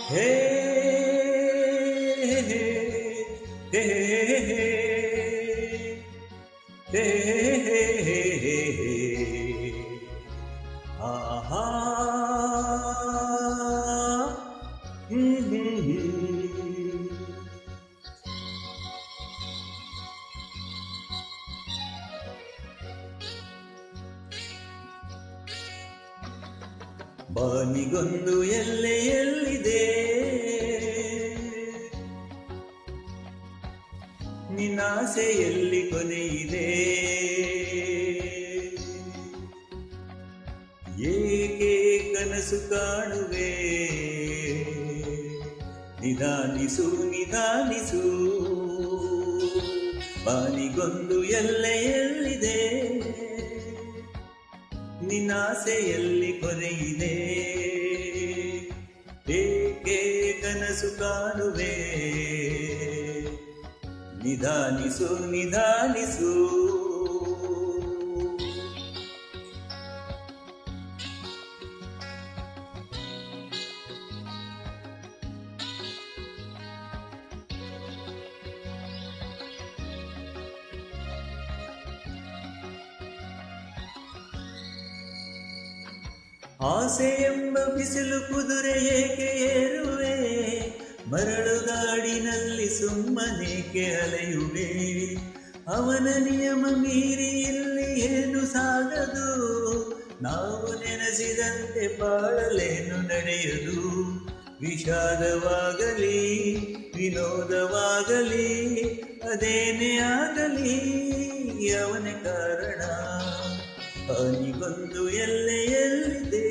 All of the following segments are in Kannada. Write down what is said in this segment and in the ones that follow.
ಹೇ ಹೇ ಹೇ ಹೇ ಹೇ ಆಹಾ ಬಾನಿಗೊಂದು ಎಲ್ಲೆಯಲ್ಲಿದೆ ನಿನ್ನಾಸೆಯಲ್ಲಿ ಕೊನೆಯಿದೆ ಏಕೆ ಕನಸು ಕಾಣುವೆ ನಿಧಾನಿಸು ನಿಧಾನಿಸು ಬಾನಿಗೊಂದು ಎಲ್ಲೆಯಲ್ಲಿದೆ ನಿನ್ನಾಸೆಯಲ್ಲಿ ಕೊನೆಯಿದೆ ಏಕೆ ಕನಸು ಕಾಣುವೆ ನಿಧಾನಿಸು ನಿಧಾನಿಸು ಆಸೆ ಎಂಬ ಬಿಸಿಲು ಕುದುರೆ ಏಕೆ ಏರುವೆ ಮರಳುಗಾಡಿನಲ್ಲಿ ಸುಮ್ಮನೇಕೆ ಅಲೆಯುವೆ ಅವನ ನಿಯಮ ಮೀರಿ ಇಲ್ಲಿ ಏನು ಸಾಗದು ನಾವು ನೆನೆಸಿದಂತೆ ಬಾಳಲೇನು ನಡೆಯದು ವಿಷಾದವಾಗಲಿ ವಿನೋದವಾಗಲಿ ಅದೇನೇ ಆಗಲಿ ಅವನ ಕಾರಣ ಬಾನಿಗೊಂದು ಎಲ್ಲೆಯಲ್ಲಿದೆ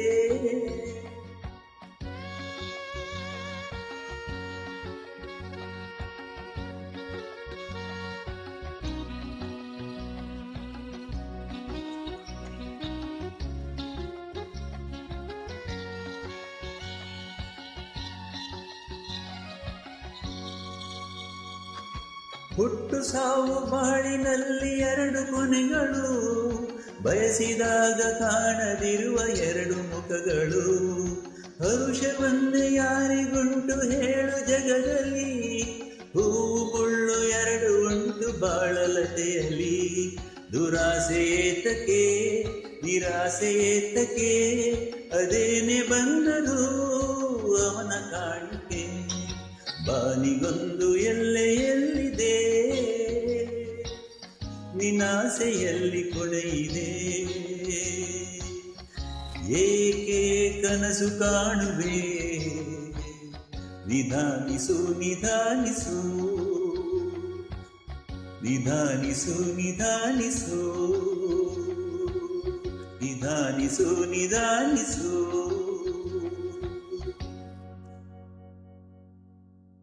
ಹುಟ್ಟು ಸಾವು ಬಾಳಿನಲ್ಲಿ ಎರಡು ಕೊನೆಗಳು ಬಯಸಿದಾಗ ಕಾಣದಿರುವ ಎರಡು ಮುಖಗಳು ಹರುಷವನ್ನೇ ಯಾರಿಗುಂಟು ಹೇಳು ಜಗದಲ್ಲಿ ಹೂವು ಮುಳ್ಳು ಎರಡು ಉಂಟು ಬಾಳಲತೆಯಲ್ಲಿ ದುರಾಸೆ ಏತಕ್ಕೆ ನಿರಾಸೆ ಏತಕ್ಕೆ ಅದೇನೆ ಬಂದರು ಅವನ ಕಾಣಿಕೆ ಬಾನಿಗೊಂದು ಎಲ್ಲೆಯಲ್ಲಿದೆ ನಿನ್ನಾಸೆಯಲ್ಲಿ ಕೊನೆಯಿದೆ ಏಕೆ ಕನಸು ಕಾಣುವೆ ನಿಧಾನಿಸು ನಿಧಾನಿಸು ನಿಧಾನಿಸು ನಿಧಾನಿಸು ನಿಧಾನಿಸು ನಿಧಾನಿಸು